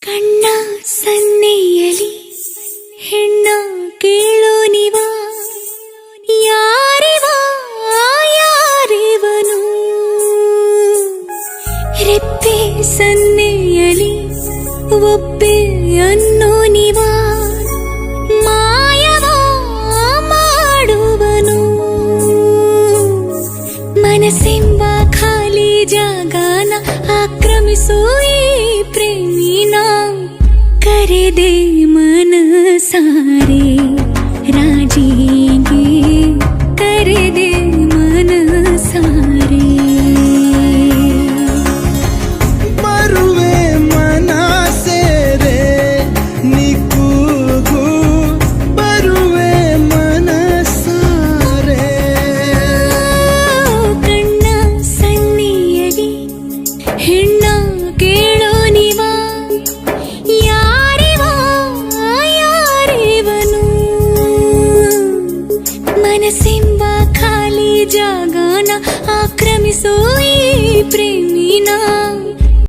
ಕಣ್ಣ ಸನ್ನೆಯಲಿ ಹೆಣ್ಣ ಕೇಳೋ ನಿವ ಯಾರಿವ ಯಾರಿವನು ರೆಪ್ಪೆ ಸನ್ನೆಯಲಿ ಒಬ್ಬೆ ಅನ್ನೋ ನಿವ ಮಾಯವ ಮಾಡುವನು ಮನಸ್ಸೆಂಬ ಖಾಲಿ ಜಾಗನ ಆಕ್ರಮಿಸೋ ಈ ಪ್ರೇಮಿನ ಕರೆದೆ ಮನಸಾರೆ ರಾಜಿಗೆ ಕರೆದೆ ಮನಸಾರೆ ಬರುವೆ ಮನಸೇರೆ ನೀ ಕೂಗು ಬರುವೆ ಮನಸಾರೆ ಕಣ್ಣ ಸನ್ನಿಯಲಿ ಹೆಣ್ಣ ಕೇಳೋ ನಿವ ಯಾರಿವ ಯಾರಿವನು ಮನಸ್ಸೆಂಬ ಖಾಲಿ ಜಾಗನ ಆಕ್ರಮಿಸೋ ಈ ಪ್ರೇಮಿನ